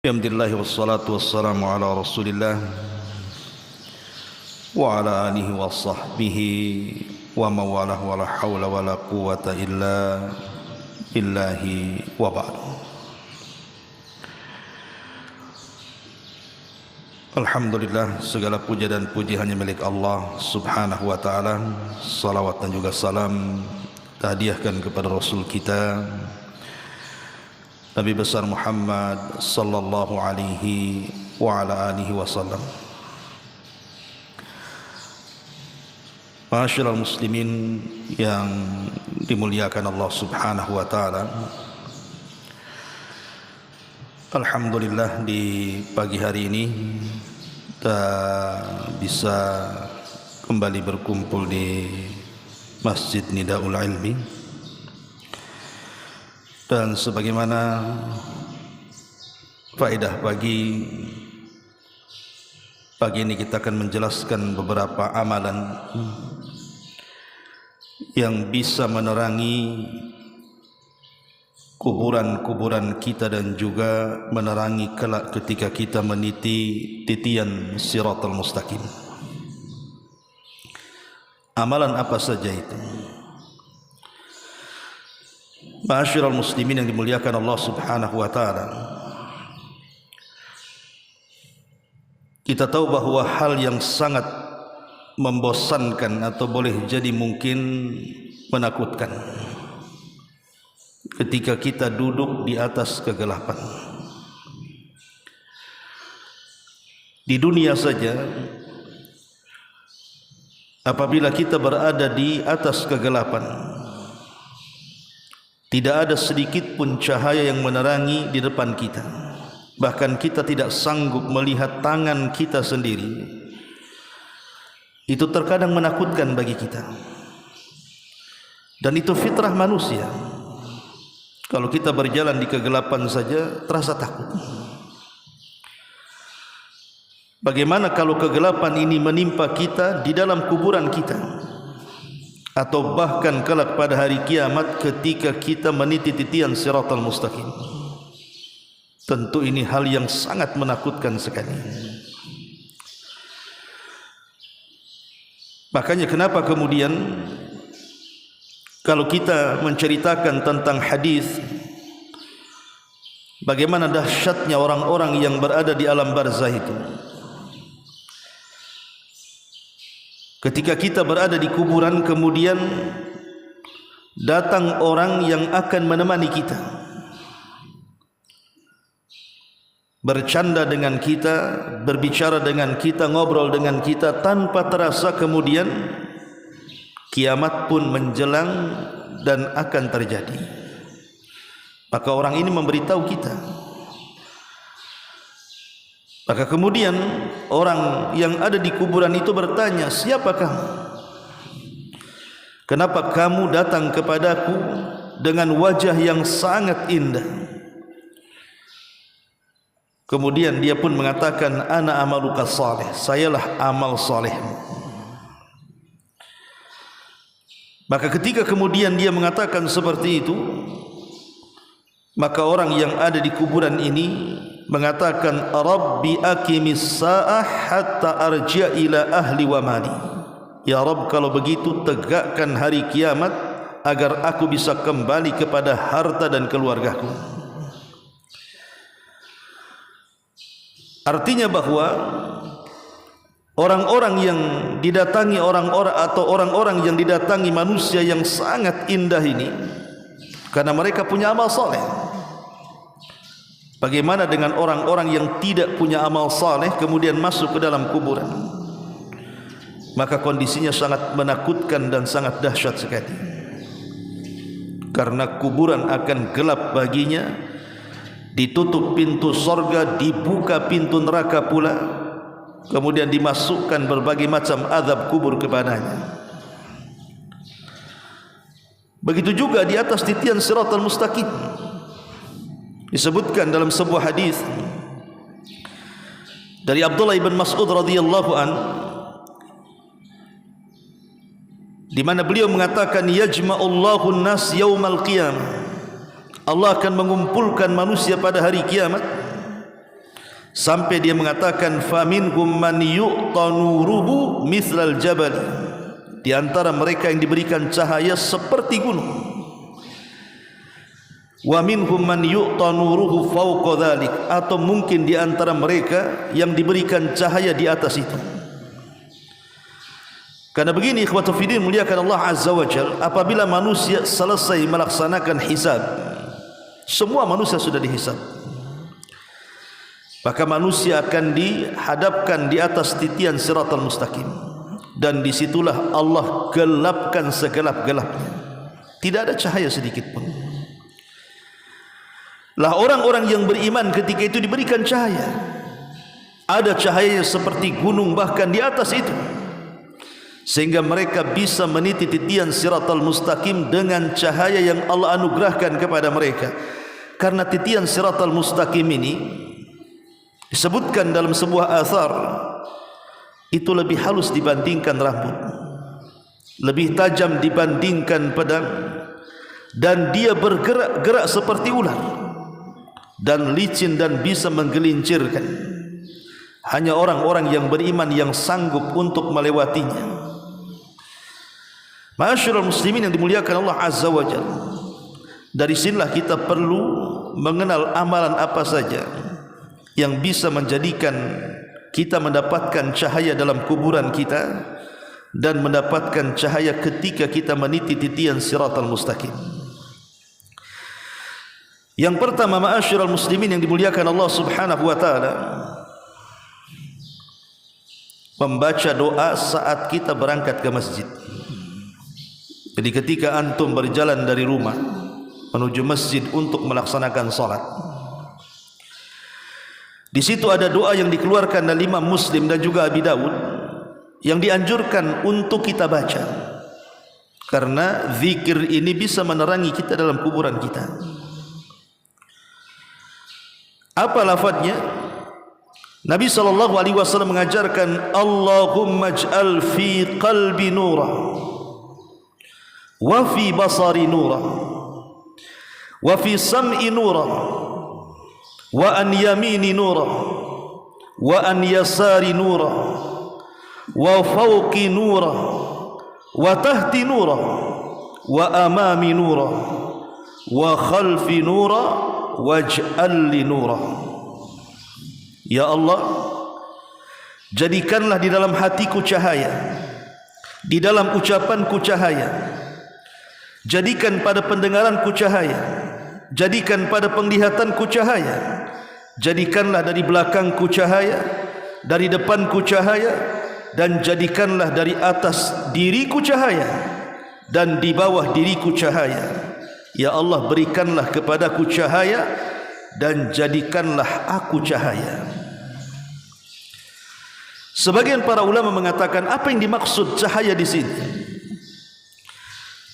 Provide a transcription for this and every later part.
Alhamdulillah wassalatu wassalamu ala rasulillah wa ala alihi wa sahbihi wa mawalah wa la hawla wa la quwata illa billahi wa ba'du. Alhamdulillah, segala puja dan puji hanya milik Allah subhanahu wa ta'ala. Salawat dan juga salam tahdiahkan kepada Rasul kita Nabi besar Muhammad sallallahu alaihi wa ala alihi wasallam. Ma'asyiral muslimin yang dimuliakan Allah subhanahu wa ta'ala, alhamdulillah di pagi hari ini kita bisa kembali berkumpul di Masjid Nidaul Ilmi. Dan sebagaimana faedah pagi ini kita akan menjelaskan beberapa amalan yang bisa menerangi kuburan-kuburan kita dan juga menerangi kelak ketika kita meniti titian Siratal Mustaqim. Amalan apa saja itu? Ma'asyiral muslimin yang dimuliakan Allah subhanahu wa ta'ala, kita tahu bahwa hal yang sangat membosankan atau boleh jadi mungkin menakutkan ketika kita duduk di atas kegelapan. Di dunia saja, apabila kita berada di atas kegelapan, tidak ada sedikit pun cahaya yang menerangi di depan kita. Bahkan kita tidak sanggup melihat tangan kita sendiri. Itu terkadang menakutkan bagi kita. Dan itu fitrah manusia. Kalau kita berjalan di kegelapan saja terasa takut. Bagaimana kalau kegelapan ini menimpa kita di dalam kuburan kita? Atau bahkan kelak pada hari kiamat ketika kita meniti titian Siratal Mustaqim. Tentu ini hal yang sangat menakutkan sekali. Makanya kenapa kemudian kalau kita menceritakan tentang hadis, bagaimana dahsyatnya orang-orang yang berada di alam barzah itu, ketika kita berada di kuburan, kemudian datang orang yang akan menemani kita, bercanda dengan kita, berbicara dengan kita, ngobrol dengan kita, tanpa terasa kemudian kiamat pun menjelang dan akan terjadi. Maka orang ini memberitahu kita. Maka kemudian orang yang ada di kuburan itu bertanya, siapa kamu? Kenapa kamu datang kepadaku dengan wajah yang sangat indah? Kemudian dia pun mengatakan, ana amaluka salih, sayalah amal salihmu. Maka ketika kemudian dia mengatakan seperti itu, maka orang yang ada di kuburan ini mengatakan, Rabbi aqimis sa'ah hatta arji'a ila ahli wa mali. Ya Rabb, kalau begitu tegakkan hari kiamat agar aku bisa kembali kepada harta dan keluargaku. Artinya bahwa orang-orang yang didatangi orang-orang yang didatangi manusia yang sangat indah ini karena mereka punya amal soleh. Bagaimana dengan orang-orang yang tidak punya amal saleh kemudian masuk ke dalam kuburan? Maka kondisinya sangat menakutkan dan sangat dahsyat sekali. Karena kuburan akan gelap baginya, ditutup pintu sorga, dibuka pintu neraka pula, kemudian dimasukkan berbagai macam azab kubur kepadanya. Begitu juga di atas titian Siratal Mustaqim. Disebutkan dalam sebuah hadis dari Abdullah ibn Mas'ud radhiyallahu an, di mana beliau mengatakan, yajma'ullahu an-nas yaumal qiyamah, Allah akan mengumpulkan manusia pada hari kiamat sampai dia mengatakan faminhum man yu'ta nuruhu mithlal jabal, di antara mereka yang diberikan cahaya seperti gunung, wa minhum man yu'ta nuruhu fawqa dhalik, atau mungkin di antara mereka yang diberikan cahaya di atas itu. Karena begini ikhwatu fiddin, muliakan Allah Azza wa Jalla, apabila manusia selesai melaksanakan hisab, semua manusia sudah dihisab, maka manusia akan dihadapkan di atas titian siratal mustaqim, dan disitulah Allah gelapkan segelap-gelapnya, tidak ada cahaya sedikit pun. Lah orang-orang yang beriman ketika itu diberikan cahaya, ada cahaya seperti gunung bahkan di atas itu, sehingga mereka bisa meniti titian siratal mustaqim dengan cahaya yang Allah anugerahkan kepada mereka. Karena titian siratal mustaqim ini disebutkan dalam sebuah athar, itu lebih halus dibandingkan rambut, lebih tajam dibandingkan pedang, dan dia bergerak-gerak seperti ular, dan licin dan bisa menggelincirkan. Hanya orang-orang yang beriman yang sanggup untuk melewatinya. Ma'asyiral muslimin yang dimuliakan Allah Azza wa Jalla, dari sinilah kita perlu mengenal amalan apa saja yang bisa menjadikan kita mendapatkan cahaya dalam kuburan kita dan mendapatkan cahaya ketika kita meniti titian siratal mustaqim. Yang pertama, ma'asyiral muslimin yang dimuliakan Allah Subhanahu wa taala, membaca doa saat kita berangkat ke masjid. Jadi ketika antum berjalan dari rumah menuju masjid untuk melaksanakan salat, di situ ada doa yang dikeluarkan dari Imam Muslim dan juga Abi Dawud yang dianjurkan untuk kita baca, karena zikir ini bisa menerangi kita dalam kuburan kita. Apa lafadznya? Nabi SAW mengajarkan, Allahumma ij'al fi qalbi nura wa fi basari nura wa fi sam'i nura wa an yamini nura wa an yasari nura wa fawqi nura wa tahti nura wa amami nura wa khalfi nura waj'al li nura. Ya Allah, jadikanlah di dalam hatiku cahaya, di dalam ucapanku cahaya, jadikan pada pendengaranku cahaya, jadikan pada penglihatanku cahaya, jadikanlah dari belakangku cahaya, dari depanku cahaya, dan jadikanlah dari atas diriku cahaya dan di bawah diriku cahaya. Ya Allah, berikanlah kepadaku cahaya dan jadikanlah aku cahaya. Sebagian para ulama mengatakan, apa yang dimaksud cahaya di sini?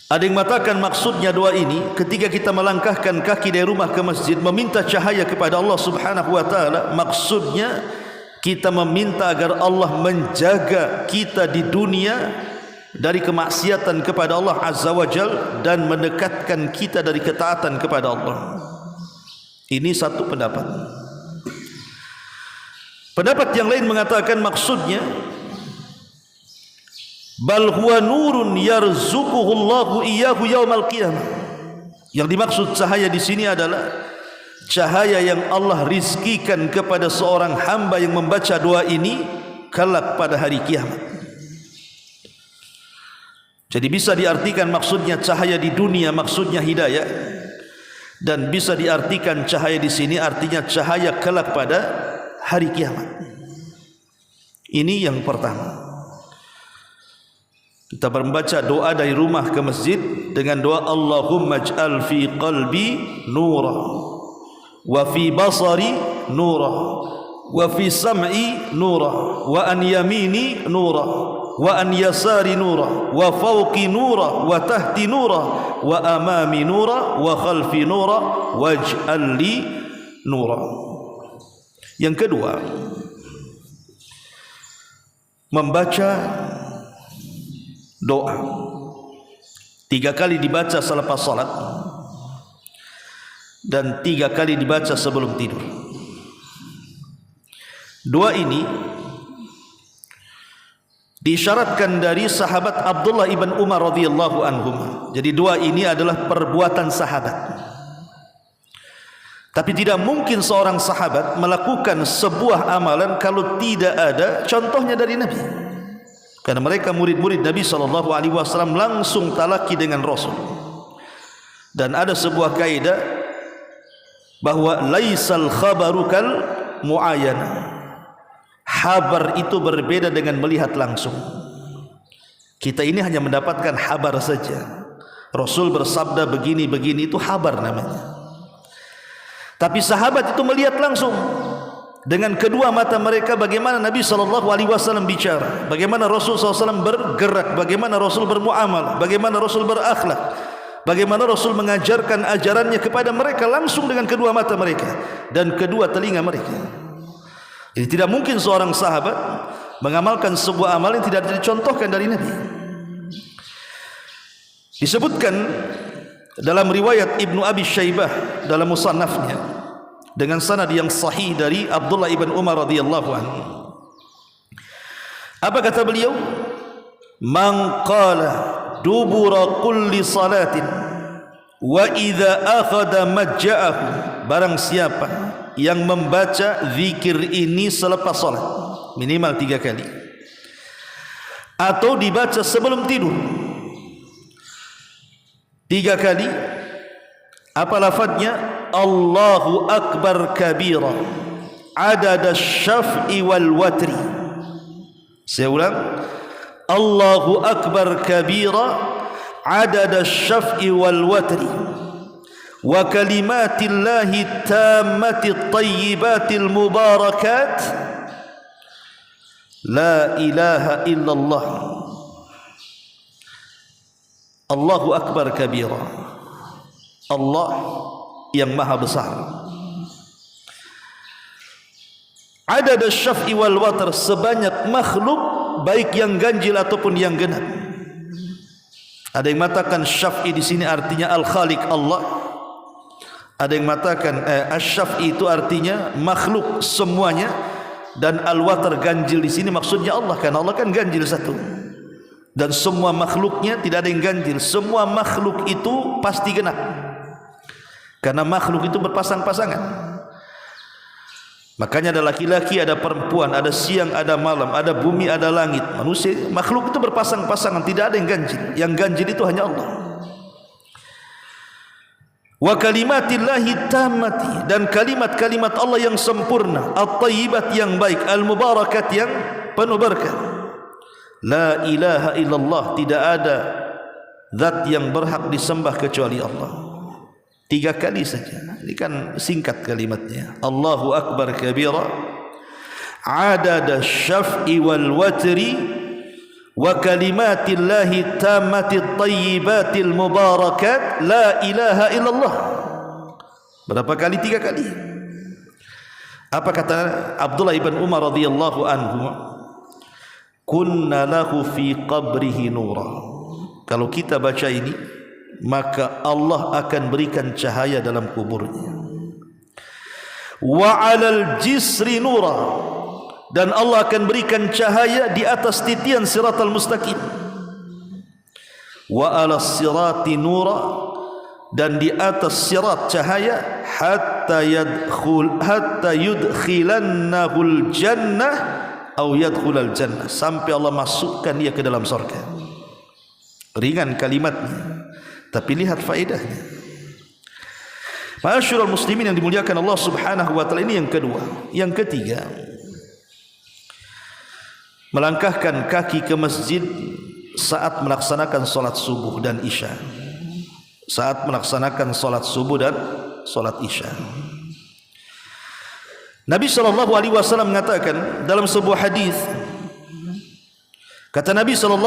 Ada yang mengatakan maksudnya doa ini ketika kita melangkahkan kaki dari rumah ke masjid meminta cahaya kepada Allah Subhanahu wa taala, maksudnya kita meminta agar Allah menjaga kita di dunia dari kemaksiatan kepada Allah Azza wa Jal dan mendekatkan kita dari ketaatan kepada Allah. Ini satu pendapat. Pendapat yang lain mengatakan maksudnya, bal huwa nurun yarzuquhu Allahu iyyahu yaumal qiyamah. Yang dimaksud cahaya di sini adalah cahaya yang Allah rizkikan kepada seorang hamba yang membaca doa ini kelak pada hari kiamat. Jadi bisa diartikan maksudnya cahaya di dunia, maksudnya hidayah, dan bisa diartikan cahaya di sini artinya cahaya kelak pada hari kiamat. Ini yang pertama. Kita membaca doa dari rumah ke masjid dengan doa Allahumma ij'al fi qalbi nura wa fi basari nura wa fi sam'i nura wa an yamini nura wa an yasari nura wa fawqi nura wa tahti nura wa amami nura wa khalfi nura waj'al li nura. Yang kedua, membaca doa 3 kali dibaca selepas salat dan 3 kali dibaca sebelum tidur. Dua ini diisyaratkan dari sahabat Abdullah ibn Umar radhiyallahu anhum. Jadi dua ini adalah perbuatan sahabat. Tapi tidak mungkin seorang sahabat melakukan sebuah amalan kalau tidak ada contohnya dari Nabi. Karena mereka murid-murid Nabi SAW langsung talaki dengan Rasul. Dan ada sebuah kaidah bahwa laisal khabaru kal muayana. Habar itu berbeda dengan melihat langsung. Kita ini hanya mendapatkan habar saja. Rasul bersabda begini-begini, itu habar namanya. Tapi sahabat itu melihat langsung dengan kedua mata mereka bagaimana Nabi SAW bicara, bagaimana Rasul SAW bergerak, bagaimana Rasul bermuamalah, bagaimana Rasul berakhlak, bagaimana Rasul mengajarkan ajarannya kepada mereka langsung dengan kedua mata mereka dan kedua telinga mereka. Jadi tidak mungkin seorang sahabat mengamalkan sebuah amal yang tidak dicontohkan dari Nabi. Disebutkan dalam riwayat Ibnu Abi Syaibah dalam musannafnya dengan sanad yang sahih dari Abdullah ibn Umar radhiyallahu anhu. Apa kata beliau? Man qala dubura kulli salatin wa idza akhadha majja'ahu, barang siapa yang membaca zikir ini selepas salat minimal 3 kali atau dibaca sebelum tidur 3 kali, apa lafadznya? Allahu akbar kabira adada syaf'i wal watri. Saya ulang, Allahu akbar kabira adada syaf'i wal watri wa kalimatillahi tammati tayyibatil mubarakat la ilaha illallah. Allahu akbar kabira, Allah yang maha besar. Adad asy-syaf'i wal watr, sebanyak makhluk baik yang ganjil ataupun yang genap. Ada yang mengatakan syaf'i di sini artinya al-khaliq Allah. Ada yang mengatakan asy-syaf'i itu artinya makhluk semuanya, dan al-watr ganjil di sini maksudnya Allah, karena Allah kan ganjil satu. Dan semua makhluknya tidak ada yang ganjil. Semua makhluk itu pasti genap, karena makhluk itu berpasang-pasangan. Makanya ada laki-laki, ada perempuan, ada siang, ada malam, ada bumi, ada langit. Manusia, makhluk itu berpasang-pasangan, tidak ada yang ganjil. Yang ganjil itu hanya Allah. Wa kalimatillahi tammati, dan kalimat-kalimat Allah yang sempurna, at-tayyibat yang baik, al-mubarakat yang penuh berkah. La ilaha illallah, tidak ada zat yang berhak disembah kecuali Allah. 3 kali saja. Ini kan singkat kalimatnya. Allahu akbar kabira adada syaf'i wal watri wa kalimatillahi tammati tayyibatil mubarakat la ilaha illallah. Berapa kali? 3 kali. Apa kata Abdullah ibn Umar radhiyallahu anhu? Kunna lahu fi qabrihi nura. Kalau kita baca ini, maka Allah akan berikan cahaya dalam kuburnya. Wa 'alal jisri nura, dan Allah akan berikan cahaya di atas titian siratal mustaqim. Wa 'alas sirati nura, dan di atas sirat cahaya, hatta yudkhilannahul jannah au yadkhulal jannah, sampai Allah masukkan dia ke dalam surga. Ringan kalimatnya, tapi lihat faedahnya. Ma'asyiral muslimin yang dimuliakan Allah Subhanahu wa taala, ini yang kedua. Yang ketiga, melangkahkan kaki ke masjid saat melaksanakan salat subuh dan isya. Saat melaksanakan salat subuh dan salat isya. Nabi SAW mengatakan dalam sebuah hadis, kata Nabi SAW,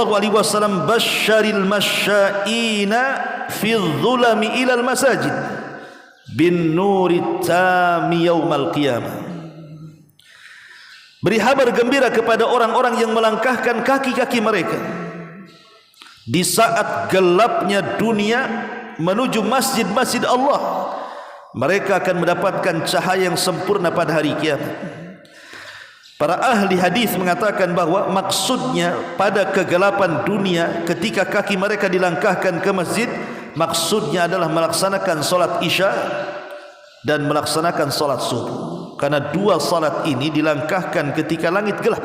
basyaril masyaina fi dhulami ilal masajid bin nuri tami yaumal qiyamah. Beri kabar gembira kepada orang-orang yang melangkahkan kaki-kaki mereka di saat gelapnya dunia menuju masjid-masjid Allah. Mereka akan mendapatkan cahaya yang sempurna pada hari kiamat. Para ahli hadis mengatakan bahwa maksudnya pada kegelapan dunia ketika kaki mereka dilangkahkan ke masjid, maksudnya adalah melaksanakan solat isya dan melaksanakan solat subuh. Karena dua solat ini dilangkahkan ketika langit gelap.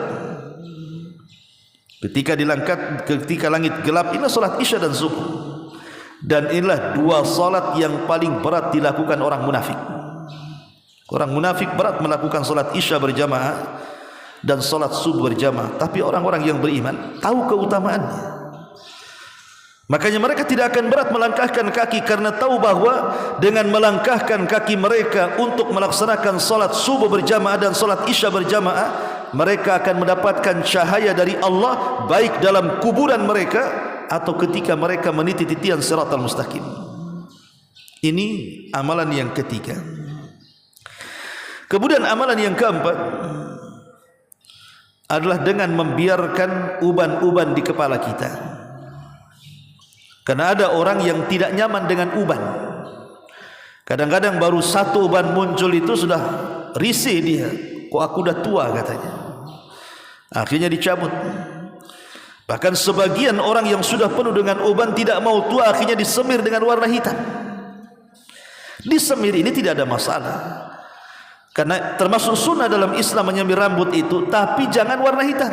Ketika langit gelap, inilah solat isya dan subuh. Dan inilah dua solat yang paling berat dilakukan orang munafik. Orang munafik berat melakukan solat isya berjamaah dan solat subuh berjamaah, tapi orang-orang yang beriman tahu keutamaannya. Makanya mereka tidak akan berat melangkahkan kaki, karena tahu bahwa dengan melangkahkan kaki mereka untuk melaksanakan solat subuh berjamaah dan solat isya berjamaah, mereka akan mendapatkan cahaya dari Allah baik dalam kuburan mereka atau ketika mereka meniti titian siratal mustaqim. Ini amalan yang ketiga. Kemudian amalan yang keempat adalah dengan membiarkan uban-uban di kepala kita. Karena ada orang yang tidak nyaman dengan uban. Kadang-kadang baru satu uban muncul itu sudah risih dia. Kok aku udah tua katanya. Akhirnya dicabut. Bahkan sebagian orang yang sudah penuh dengan uban tidak mau tua, akhirnya disemir dengan warna hitam. Disemir ini tidak ada masalah, karena termasuk sunnah dalam Islam menyemir rambut itu, tapi jangan warna hitam.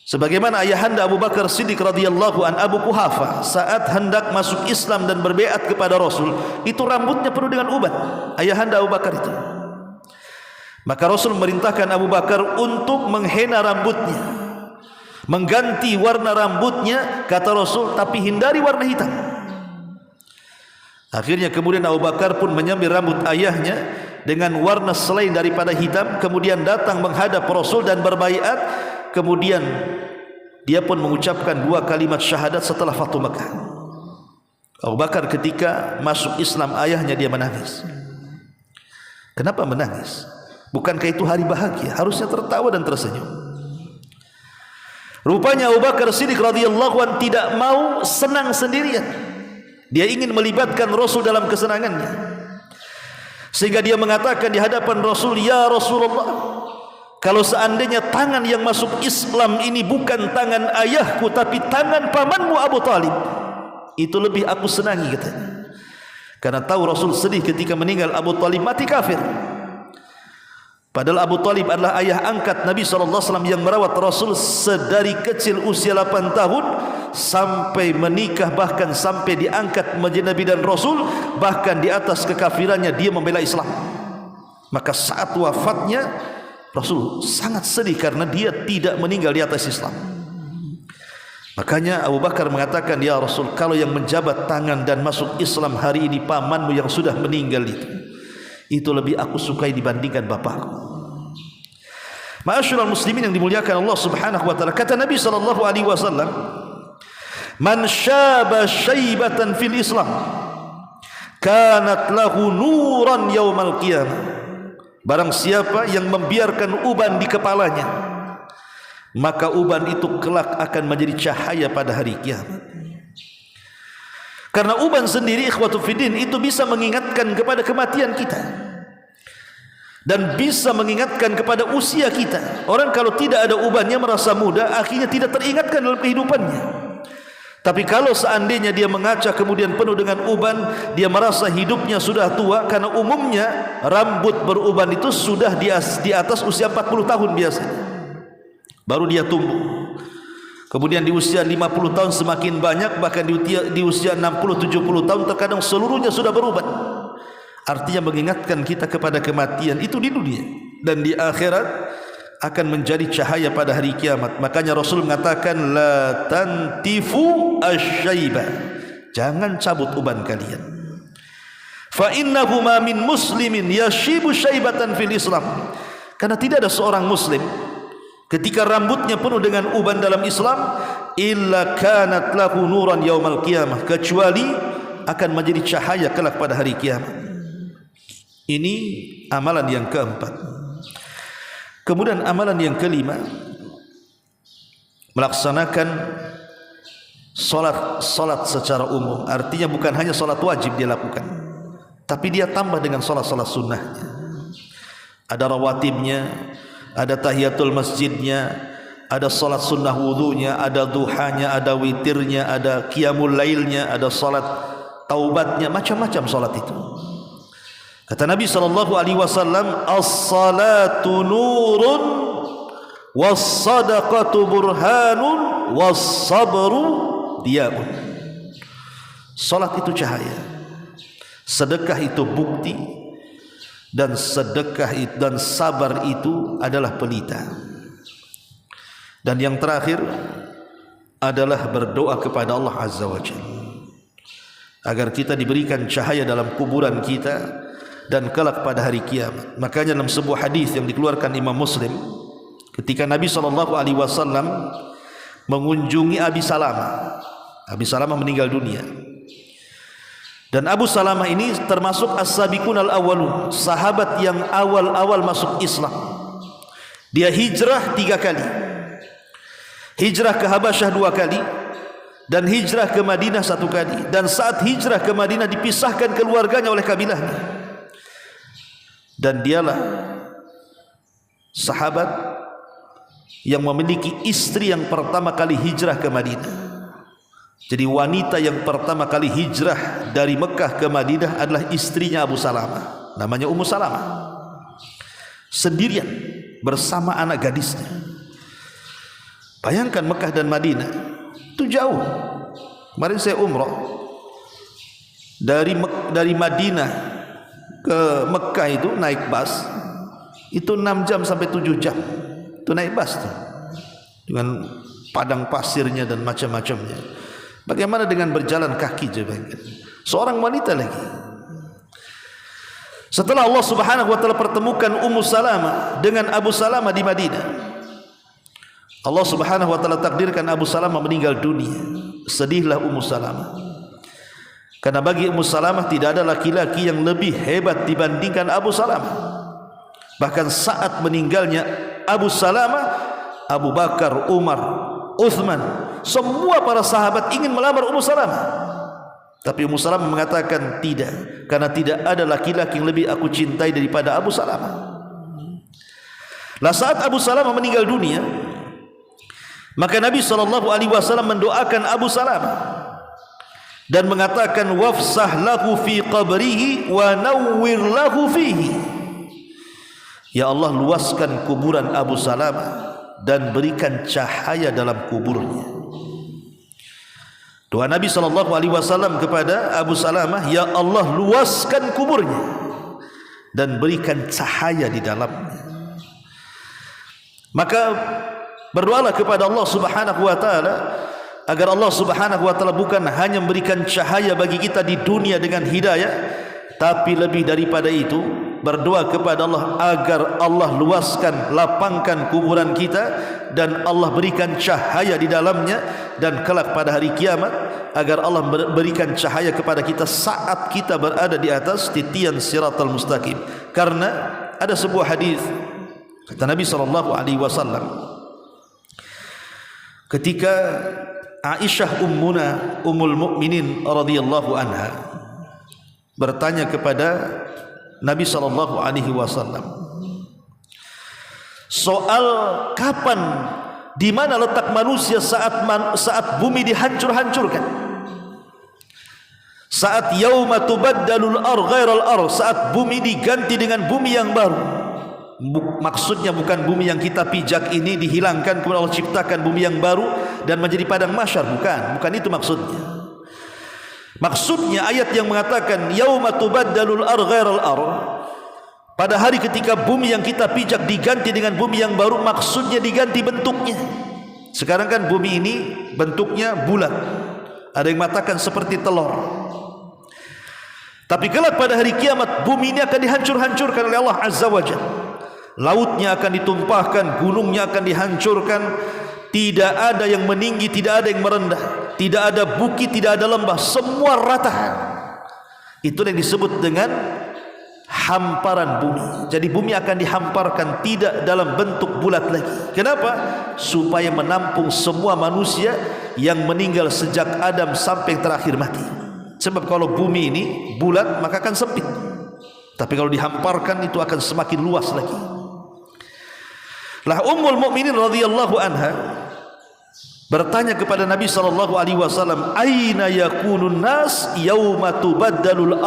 Sebagaimana ayahanda Abu Bakar Siddiq radhiyallahu an, Abu Quhafa, saat hendak masuk Islam dan berbeat kepada Rasul, itu rambutnya penuh dengan uban. Ayahanda Abu Bakar itu. Maka Rasul merintahkan Abu Bakar untuk menghena rambutnya, mengganti warna rambutnya, kata Rasul, tapi hindari warna hitam. Akhirnya kemudian Abu Bakar pun menyamir rambut ayahnya dengan warna selain daripada hitam, kemudian datang menghadap Rasul dan berbaiat. Kemudian dia pun mengucapkan dua kalimat syahadat setelah Fathu Makkah. Abu Bakar ketika masuk Islam, ayahnya dia menangis. Kenapa menangis? Bukankah itu hari bahagia? Harusnya tertawa dan tersenyum. Rupanya Abu Bakar Siddiq radhiyallahu an tidak mau senang sendirian. Dia ingin melibatkan Rasul dalam kesenangannya. Sehingga dia mengatakan di hadapan Rasul, "Ya Rasulullah, kalau seandainya tangan yang masuk Islam ini bukan tangan ayahku tapi tangan pamanmu Abu Talib, itu lebih aku senangi," katanya. Karena tahu Rasul sedih ketika meninggal Abu Talib mati kafir. Padahal Abu Talib adalah ayah angkat Nabi SAW yang merawat Rasul sedari kecil usia 8 tahun sampai menikah, bahkan sampai diangkat menjadi Nabi dan Rasul, bahkan di atas kekafirannya dia membela Islam. Maka saat wafatnya Rasul sangat sedih karena dia tidak meninggal di atas Islam. Makanya Abu Bakar mengatakan, "Ya Rasul, kalau yang menjabat tangan dan masuk Islam hari ini pamanmu yang sudah meninggal itu lebih aku sukai dibandingkan bapakku." Ma'asyiral muslimin yang dimuliakan Allah Subhanahu wa taala, kata Nabi sallallahu alaihi wasallam, "Man syaba syaibatan fil Islam kanat lahu nuran yaumal qiyamah." Barang siapa yang membiarkan uban di kepalanya, maka uban itu kelak akan menjadi cahaya pada hari kiamat. Karena uban sendiri, ikhwatu fiddin, itu bisa mengingatkan kepada kematian kita dan bisa mengingatkan kepada usia kita. Orang kalau tidak ada ubannya merasa muda, akhirnya tidak teringatkan dalam kehidupannya. Tapi kalau seandainya dia mengaca kemudian penuh dengan uban, dia merasa hidupnya sudah tua, karena umumnya rambut beruban itu sudah di atas usia 40 tahun biasanya baru dia tumbuh. Kemudian di usia 50 tahun semakin banyak, bahkan di usia 60-70 tahun terkadang seluruhnya sudah beruban. Artinya mengingatkan kita kepada kematian itu di dunia, dan di akhirat akan menjadi cahaya pada hari kiamat. Makanya Rasul mengatakan, "La tantifu asy-syaiba." Jangan cabut uban kalian. Fa innahu ma min muslimin yashibu syaibatan fil Islam. Karena tidak ada seorang muslim ketika rambutnya penuh dengan uban dalam Islam, illa kanat lahu nuran yaumal qiyamah, kecuali akan menjadi cahaya kelak pada hari kiamat. Ini amalan yang keempat. Kemudian amalan yang kelima, melaksanakan solat secara umum. Artinya bukan hanya solat wajib dia lakukan, tapi dia tambah dengan solat sunnahnya. Ada rawatibnya, ada tahiyatul masjidnya, ada salat sunnah wudunya, ada duhanya, ada witirnya, ada qiyamul lailnya, ada salat taubatnya, macam-macam salat itu. Kata Nabi SAW, as-salatu nurun was-sadaqatu burhanun was-sabru diyaun. Salat itu cahaya, sedekah itu bukti, dan sedekah dan sabar itu adalah pelita. Dan yang terakhir adalah berdoa kepada Allah Azza wa Jalla agar kita diberikan cahaya dalam kuburan kita dan kelak pada hari kiamat. Makanya dalam sebuah hadis yang dikeluarkan Imam Muslim, ketika Nabi SAW mengunjungi Abi Salamah, Abi Salamah meninggal dunia. Dan Abu Salamah ini termasuk as-sabiqun al-awwalun, sahabat yang awal-awal masuk Islam. Dia hijrah 3 kali. Hijrah ke Habasyah 2 kali, dan hijrah ke Madinah 1 kali. Dan saat hijrah ke Madinah dipisahkan keluarganya oleh kabilahnya. Dan dialah sahabat yang memiliki istri yang pertama kali hijrah ke Madinah. Jadi wanita yang pertama kali hijrah dari Mekah ke Madinah adalah istrinya Abu Salamah, namanya Ummu Salamah, sendirian bersama anak gadisnya. Bayangkan Mekah dan Madinah itu jauh. Kemarin saya umrah dari Madinah ke Mekah itu naik bus itu 6 jam sampai 7 jam. Itu naik bus tuh, dengan padang pasirnya dan macam-macamnya. Bagaimana dengan berjalan kaki coba? Seorang wanita lagi. Setelah Allah Subhanahu wa taala pertemukan Ummu Salamah dengan Abu Salamah di Madinah, Allah Subhanahu wa taala takdirkan Abu Salamah meninggal dunia. Sedihlah Ummu Salamah. Karena bagi Ummu Salamah tidak ada laki-laki yang lebih hebat dibandingkan Abu Salamah. Bahkan saat meninggalnya Abu Salamah, Abu Bakar, Umar, Uthman, semua para sahabat ingin melamar Ummu Salamah. Tapi Ummu Salamah mengatakan tidak, karena tidak ada laki-laki yang lebih aku cintai daripada Abu Salamah. Lah saat Abu Salamah meninggal dunia, maka Nabi SAW mendoakan Abu Salamah dan mengatakan wafsah lahu fi qabrihi wa nawwir lahu fihi. Ya Allah, luaskan kuburan Abu Salamah dan berikan cahaya dalam kuburnya. Doa Nabi SAW kepada Abu Salamah, ya Allah, luaskan kuburnya dan berikan cahaya di dalamnya. Maka berdoalah kepada Allah Subhanahu wa taala agar Allah Subhanahu wa taala bukan hanya memberikan cahaya bagi kita di dunia dengan hidayah, tapi lebih daripada itu berdoa kepada Allah agar Allah luaskan, lapangkan kuburan kita dan Allah berikan cahaya di dalamnya, dan kelak pada hari kiamat agar Allah berikan cahaya kepada kita saat kita berada di atas titian siratal mustaqim. Karena ada sebuah hadis kata Nabi SAW, ketika Aisyah ummul mukminin radhiyallahu anha bertanya kepada Nabi SAW soal kapan, di mana letak manusia saat bumi dihancur-hancurkan, saat yauma tubaddalul ardh ghairal ardh, saat bumi diganti dengan bumi yang baru. Maksudnya bukan bumi yang kita pijak ini dihilangkan kemudian Allah ciptakan bumi yang baru dan menjadi padang mahsyar, bukan itu maksudnya. Maksudnya ayat yang mengatakan yauma tubaddalul ardh ghairal ardh, pada hari ketika bumi yang kita pijak diganti dengan bumi yang baru, maksudnya diganti bentuknya. Sekarang kan bumi ini bentuknya bulat, ada yang mengatakan seperti telur. Tapi kelak pada hari kiamat bumi ini akan dihancur-hancurkan oleh Allah Azza wa Jalla. Lautnya akan ditumpahkan, gunungnya akan dihancurkan, tidak ada yang meninggi, tidak ada yang merendah, tidak ada bukit, tidak ada lembah, semua rata. Itu yang disebut dengan hamparan bumi. Jadi bumi akan dihamparkan, tidak dalam bentuk bulat lagi. Kenapa? Supaya menampung semua manusia yang meninggal sejak Adam sampai yang terakhir mati. Sebab kalau bumi ini bulat maka akan sempit, Tapi kalau dihamparkan itu akan semakin luas lagi. Lah Ummul Mukminin radhiyallahu anha bertanya kepada Nabi sallallahu alaihi wasallam, "Aina yakunun nas yauma tubaddalul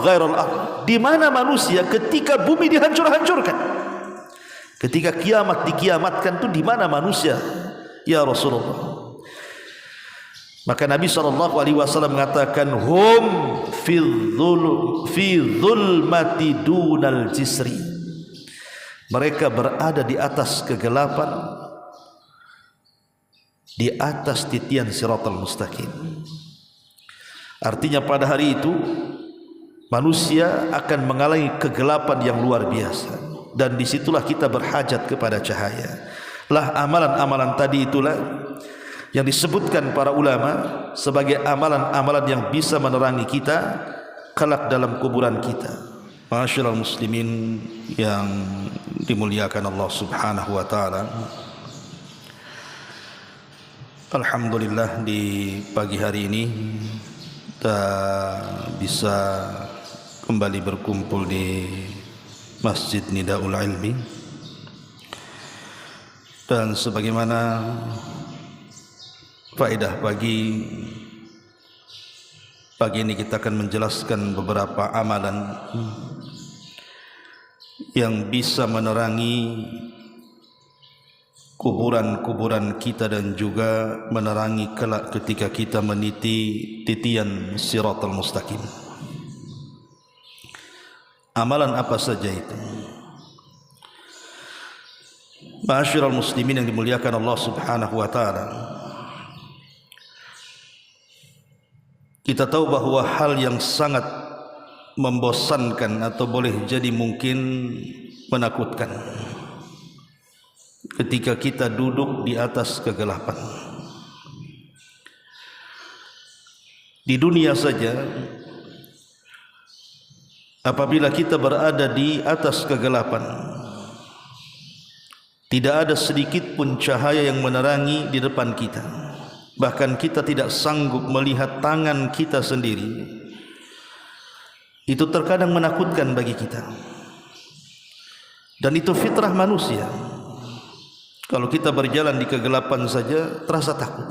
ghairal ard?" Di mana manusia ketika bumi dihancur-hancurkan? Ketika kiamat dikiamatkan itu di mana manusia? Ya Rasulullah. Maka Nabi sallallahu alaihi wasallam mengatakan, "Hum fi dhulmati dunal jisri." Mereka berada di atas kegelapan, di atas titian siratal mustaqim. Artinya pada hari itu manusia akan mengalami kegelapan yang luar biasa, dan disitulah kita berhajat kepada cahaya. Lah amalan-amalan tadi itulah yang disebutkan para ulama sebagai amalan-amalan yang bisa menerangi kita kelak dalam kuburan kita. Ma'asyiral muslimin yang dimuliakan Allah Subhanahu wa taala. Alhamdulillah di pagi hari ini kita bisa kembali berkumpul di Masjid Nidaul Ilmi, dan sebagaimana faedah pagi ini kita akan menjelaskan beberapa amalan yang bisa menerangi kuburan-kuburan kita dan juga menerangi kelak ketika kita meniti titian siratal mustaqim. Amalan apa saja itu? Ma'asyiral muslimin yang dimuliakan Allah Subhanahu wa taala. Kita tahu bahwa hal yang sangat membosankan atau boleh jadi mungkin menakutkan ketika kita duduk di atas kegelapan. Di dunia saja, apabila kita berada di atas kegelapan, tidak ada sedikit pun cahaya yang menerangi di depan kita. Bahkan kita tidak sanggup melihat tangan kita sendiri. Itu terkadang menakutkan bagi kita. Dan itu fitrah manusia. Kalau kita berjalan di kegelapan saja terasa takut.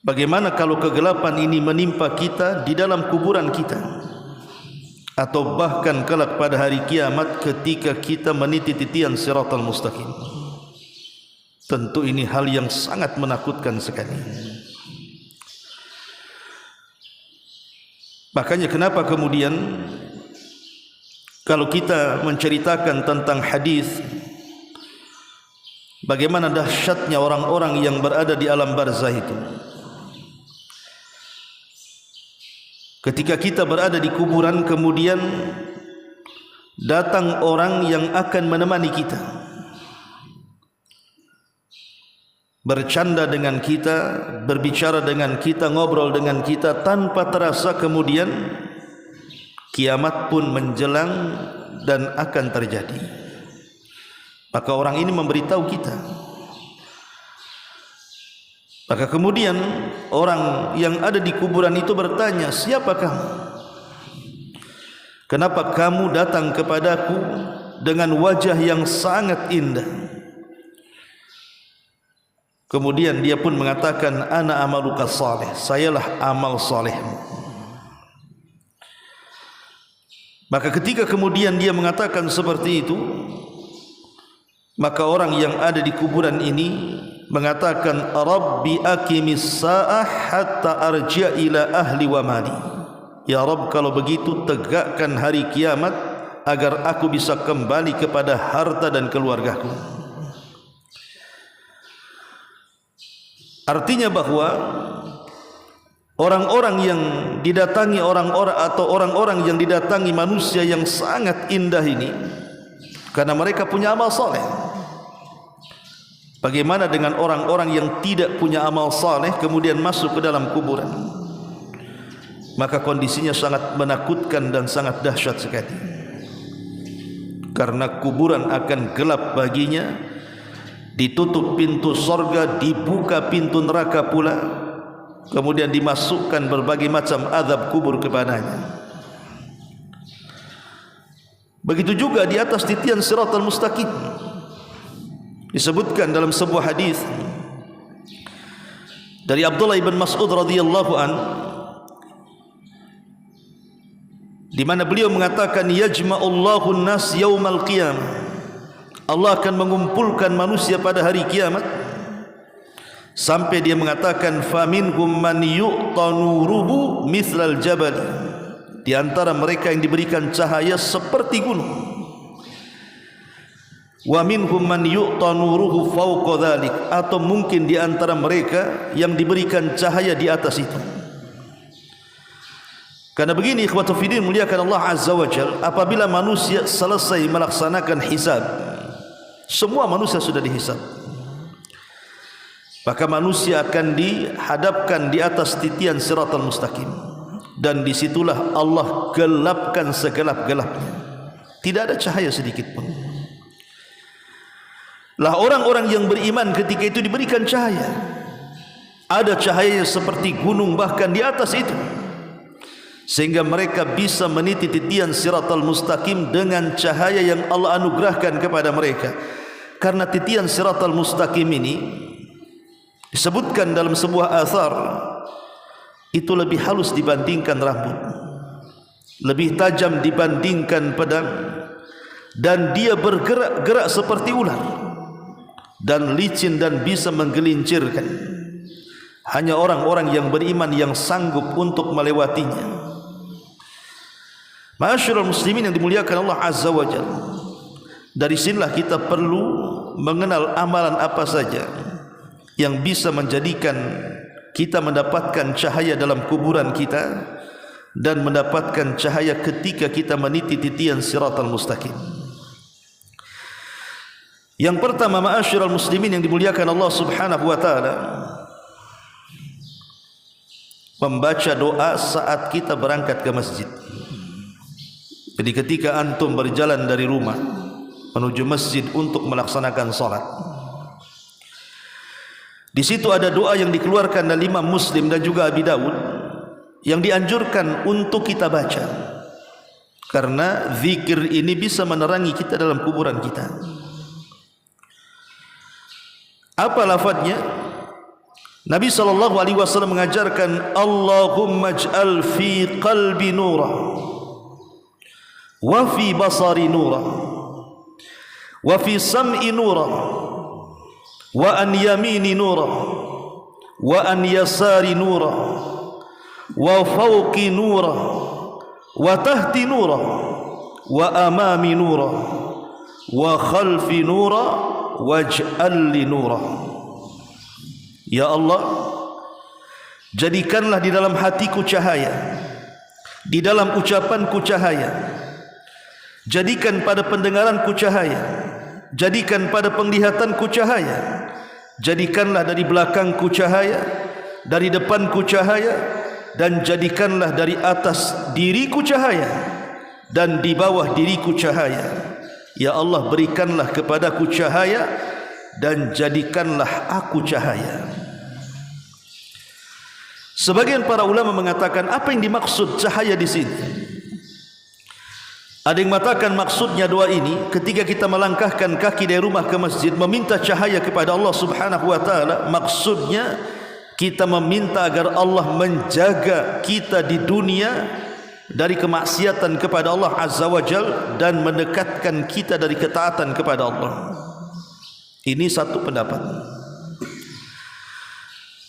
Bagaimana kalau kegelapan ini menimpa kita di dalam kuburan kita, atau bahkan kelak pada hari kiamat ketika kita meniti titian siratal mustaqim? Tentu ini hal yang sangat menakutkan sekali. Makanya kenapa kemudian kalau kita menceritakan tentang hadis bagaimana dahsyatnya orang-orang yang berada di alam barzah itu, ketika kita berada di kuburan kemudian datang orang yang akan menemani kita, bercanda dengan kita, berbicara dengan kita, ngobrol dengan kita, tanpa terasa kemudian kiamat pun menjelang dan akan terjadi. Maka orang ini memberitahu kita. Maka kemudian orang yang ada di kuburan itu bertanya, "Siapa kamu? Kenapa kamu datang kepadaku dengan wajah yang sangat indah?" Kemudian dia pun mengatakan, "Ana amaluka salih." Sayalah amal salehmu. Maka ketika kemudian dia mengatakan seperti itu, maka orang yang ada di kuburan ini mengatakan, "Rabbi aqimis sa'ah hatta arji'a ila ahli wa mali." Ya Rabb, kalau begitu tegakkan hari kiamat agar aku bisa kembali kepada harta dan keluargaku. Artinya bahwa orang-orang yang didatangi orang-orang yang didatangi manusia yang sangat indah ini karena mereka punya amal saleh. Bagaimana dengan orang-orang yang tidak punya amal saleh kemudian masuk ke dalam kuburan? Maka kondisinya sangat menakutkan dan sangat dahsyat sekali. Karena kuburan akan gelap baginya, ditutup pintu sorga, dibuka pintu neraka pula, kemudian dimasukkan berbagai macam azab kubur kepadanya. Begitu juga di atas titian siratal mustaqim. Disebutkan dalam sebuah hadis dari Abdullah bin Mas'ud radhiyallahu an, di mana beliau mengatakan yajma'ullahu an-nas yaumal qiyamah, Allah akan mengumpulkan manusia pada hari kiamat, sampai dia mengatakan faminhum man yu'ta nuruhu mithlal jabal, di antara mereka yang diberikan cahaya seperti gunung, wa minhum man yu'ta nuruhu fawqa dzalik, atau mungkin di antara mereka yang diberikan cahaya di atas itu. Karena begini ikhwatu fiddin, muliakan Allah azza wa jalla, apabila manusia selesai melaksanakan hisab, semua manusia sudah dihisab, maka manusia akan dihadapkan di atas titian siratal mustaqim, dan disitulah Allah gelapkan segelap-gelapnya, tidak ada cahaya sedikit pun. Lah orang-orang yang beriman ketika itu diberikan cahaya, ada cahaya seperti gunung bahkan di atas itu, sehingga mereka bisa meniti titian siratal mustaqim dengan cahaya yang Allah anugerahkan kepada mereka. Karena titian siratal mustaqim ini disebutkan dalam sebuah athar, itu lebih halus dibandingkan rambut, lebih tajam dibandingkan pedang, dan dia bergerak-gerak seperti ular, dan licin dan bisa menggelincirkan. Hanya orang-orang yang beriman yang sanggup untuk melewatinya. Ma'asyiral muslimin yang dimuliakan Allah azza wa jalla, dari sinilah kita perlu mengenal amalan apa saja yang bisa menjadikan kita mendapatkan cahaya dalam kuburan kita dan mendapatkan cahaya ketika kita meniti titian siratal mustaqim. Yang pertama, ma'asyiral muslimin yang dimuliakan Allah subhanahu wa ta'ala, membaca doa saat kita berangkat ke masjid. Jadi ketika antum berjalan dari rumah menuju masjid untuk melaksanakan salat, di situ ada doa yang dikeluarkan dari Imam Muslim dan juga Abi Dawud yang dianjurkan untuk kita baca, karena zikir ini bisa menerangi kita dalam kuburan kita. Apa lafadznya? Nabi SAW mengajarkan Allahumma ij'al fi qalbi nura wa fi basari nura wa fi sam'i nura wa an yamini nura wa an yasari nura wa fawqi nura wa tahti nura wa amami nura wa khalfi nura waj'al li nura. Ya Allah, jadikanlah di dalam hatiku cahaya, di dalam ucapanku cahaya, jadikan pada pendengaranku cahaya, jadikan pada penglihatanku cahaya, jadikanlah dari belakangku cahaya, dari depanku cahaya, dan jadikanlah dari atas diriku cahaya dan di bawah diriku cahaya. Ya Allah, berikanlah kepadaku cahaya dan jadikanlah aku cahaya. Sebagian para ulama mengatakan apa yang dimaksud cahaya di sini? Ada yang mengatakan maksudnya doa ini ketika kita melangkahkan kaki dari rumah ke masjid meminta cahaya kepada Allah Subhanahu wa taala, maksudnya kita meminta agar Allah menjaga kita di dunia dari kemaksiatan kepada Allah Azza wa Jal dan mendekatkan kita dari ketaatan kepada Allah. Ini satu pendapat.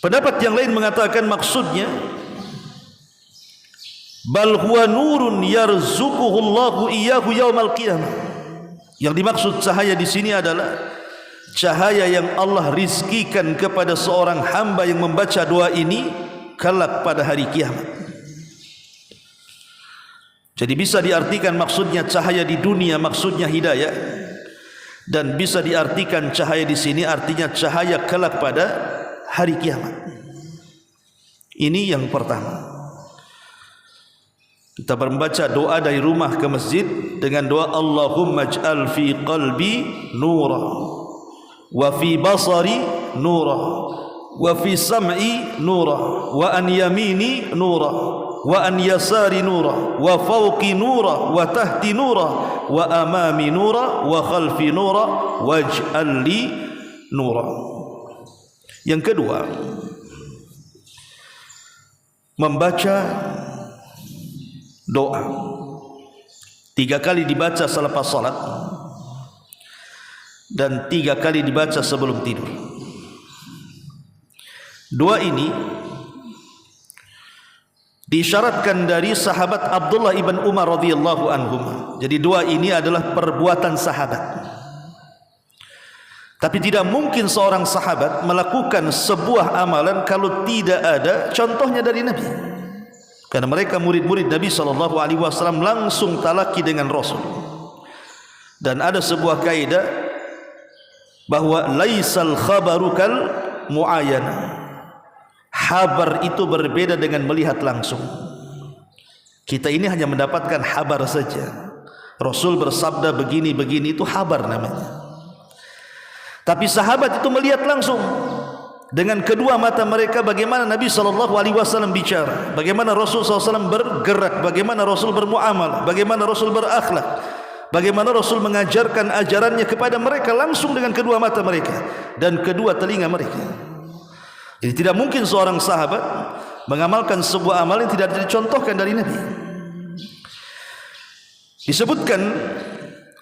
Pendapat yang lain mengatakan maksudnya bal huwa nurun yarzuquhu Allahu iyyahu yaumal qiyamah. Yang dimaksud cahaya di sini adalah cahaya yang Allah rizkikan kepada seorang hamba yang membaca doa ini kelak pada hari kiamat. Jadi bisa diartikan maksudnya cahaya di dunia, maksudnya hidayah, dan bisa diartikan cahaya di sini artinya cahaya kelak pada hari kiamat. Ini yang pertama. Kita membaca doa dari rumah ke masjid dengan doa Allahumma ij'al fi qalbi nura wa fi basari nura wa fi sam'i nura wa an yamini nura wa an yasari nura wa fawqi nura wa tahti nura wa amami nura wa khalfi nura waj'al li nura. Yang kedua, membaca doa 3 kali dibaca selepas salat dan 3 kali dibaca sebelum tidur. Doa ini diisyaratkan dari sahabat Abdullah ibn Umar radhiyallahu anhum. Jadi doa ini adalah perbuatan sahabat. Tapi tidak mungkin seorang sahabat melakukan sebuah amalan kalau tidak ada contohnya dari Nabi. Karena mereka murid-murid Nabi SAW langsung talaki dengan Rasul. Dan ada sebuah kaidah bahwa laisal khabaru kal muayana. Habar itu berbeda dengan melihat langsung. Kita ini hanya mendapatkan habar saja. Rasul bersabda begini-begini, itu habar namanya. Tapi sahabat itu melihat langsung dengan kedua mata mereka bagaimana Nabi SAW bicara, bagaimana Rasul SAW bergerak, bagaimana Rasul bermuamalah, bagaimana Rasul berakhlak, bagaimana Rasul mengajarkan ajarannya kepada mereka langsung dengan kedua mata mereka dan kedua telinga mereka. Jadi tidak mungkin seorang sahabat mengamalkan sebuah amal yang tidak dicontohkan dari Nabi. Disebutkan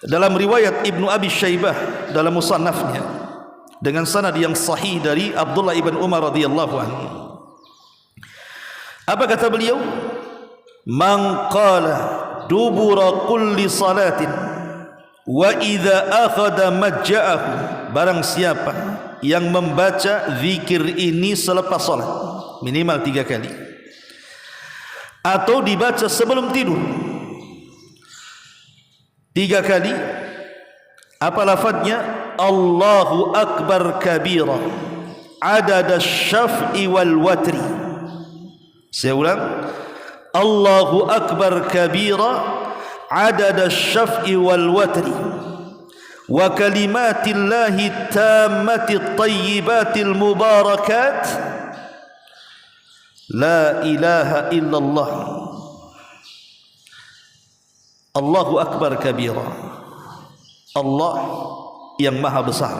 dalam riwayat Ibnu Abi Syaibah dalam musannafnya dengan sanad yang sahih dari Abdullah ibn Umar radhiyallahu anhu. Apa kata beliau? Man qala dubura kulli salatin wa idza akhadha majja'ahu, barang siapa yang membaca zikir ini selepas salat minimal 3 kali atau dibaca sebelum tidur 3 kali, apa lafadznya? Allahu akbar kabira adada syaf'i wal watri. Saya ulang, Allahu akbar kabira adada syaf'i wal watri wa kalimatillahi tammati tayyibatil mubarakat la ilaha illallah. Allahu akbar kabira, Allah yang maha besar.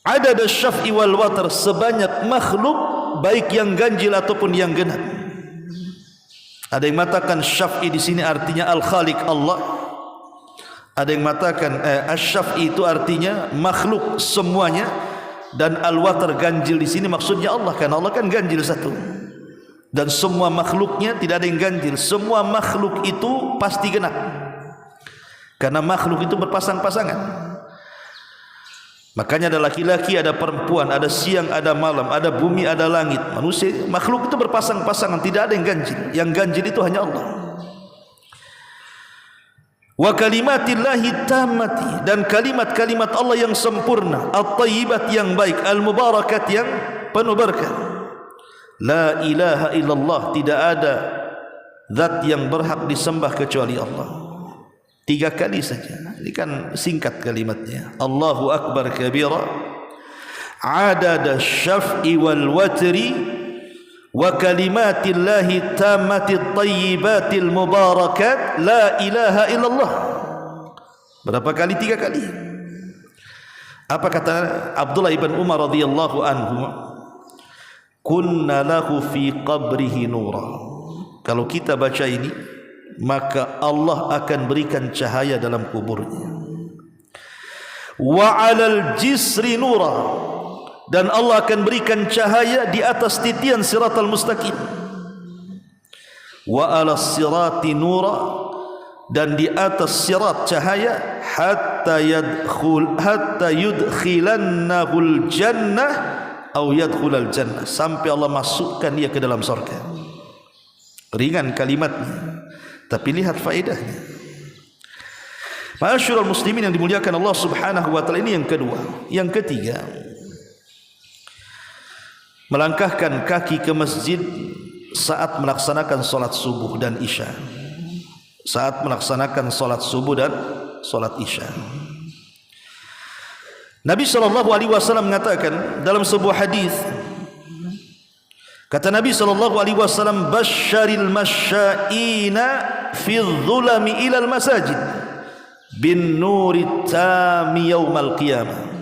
Adad asy-syaf'i wal watr, sebanyak makhluk baik yang ganjil ataupun yang genap. Ada yang mengatakan syaf'i di sini artinya al-khaliq Allah. Ada yang mengatakan asy-syaf'i itu artinya makhluk semuanya, dan al-watr ganjil di sini maksudnya Allah, karena Allah kan ganjil satu. Dan semua makhluknya tidak ada yang ganjil. Semua makhluk itu pasti genap, karena makhluk itu berpasang-pasangan. Makanya ada laki-laki, ada perempuan, ada siang, ada malam, ada bumi, ada langit. Manusia, makhluk itu berpasang-pasangan, tidak ada yang ganjil. Yang ganjil itu hanya Allah. Wa kalimatillahi tammati, dan kalimat-kalimat Allah yang sempurna, at-tayyibat yang baik, al-mubarakat yang penuh berkah. La ilaha illallah, tidak ada zat yang berhak disembah kecuali Allah. 3 kali saja. Ini kan singkat kalimatnya. Allahu akbar kabira adada syaf'i wal watri wa kalimatillahi tammati tayyibatil mubarakat la ilaha illallah. Berapa kali? 3 kali. Apa kata Abdullah ibn Umar radhiyallahu anhu? Kunna lahu fi qabrihi nura. Kalau kita baca ini, maka Allah akan berikan cahaya dalam kuburnya. Wa 'alal jisri nura, dan Allah akan berikan cahaya di atas titian siratal mustaqim. Wa 'alas sirati nura, dan di atas sirat cahaya, hatta yudkhilannahul jannah au yadkhulal jannah, sampai Allah masukkan dia ke dalam surga. Ringan kalimatnya, tapi lihat faedahnya. Ma'asyiral muslimin yang dimuliakan Allah Subhanahu wa taala, ini yang kedua. Yang ketiga, melangkahkan kaki ke masjid saat melaksanakan salat subuh dan isya. Saat melaksanakan salat subuh dan salat isya. Nabi SAW mengatakan dalam sebuah hadis, Kata Nabi SAW, basyaril masyaina fi dhulami ilal masajid bin nuri tami yaumal qiyamah.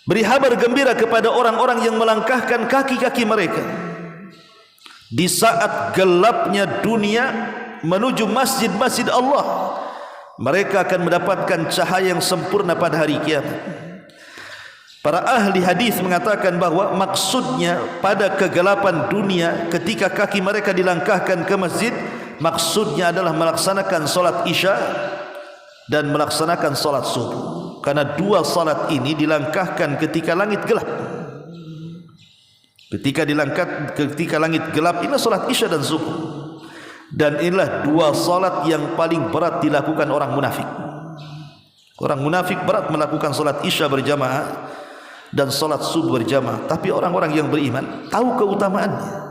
Beri kabar gembira kepada orang-orang yang melangkahkan kaki-kaki mereka di saat gelapnya dunia menuju masjid-masjid Allah. Mereka akan mendapatkan cahaya yang sempurna pada hari kiamat. Para ahli hadis mengatakan bahawa maksudnya pada kegelapan dunia ketika kaki mereka dilangkahkan ke masjid, maksudnya adalah melaksanakan solat isya dan melaksanakan solat subuh. Karena dua salat ini dilangkahkan ketika langit gelap. Ketika langit gelap, inilah salat isya dan subuh. Dan inilah dua salat yang paling berat dilakukan orang munafik. Orang munafik berat melakukan salat isya berjamaah dan salat subuh berjamaah. Tapi orang-orang yang beriman tahu keutamaannya.